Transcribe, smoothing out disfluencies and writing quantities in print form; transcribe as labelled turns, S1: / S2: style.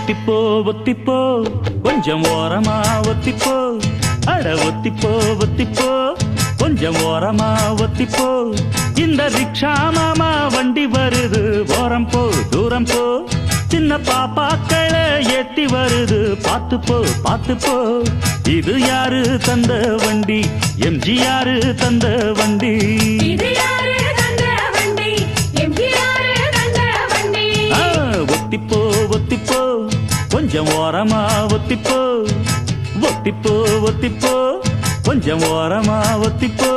S1: ஒத்திப்போ ஒத்திப்போ கொஞ்சம் ஓரமா ஒத்திப்போ அட ஒத்திப்போ ஒத்திப்போ கொஞ்சம் ஓரமா ஒத்திப்போ இந்த ரிக்ஷா மாமா வண்டி வருது ஓரம் போ தூரம் போ சின்ன பாப்பாக்களை ஏத்தி வருது பாத்து போ இது யாரு தந்த வண்டி எம்ஜிஆர் தந்த வண்டி ஒத்திப்போ ஒத்திப்போ கொஞ்சம் ஓரமா ஒத்திப்போ ஒத்திப்போ ஒத்திப்போ கொஞ்சம் ஓரமா ஒத்திப்போ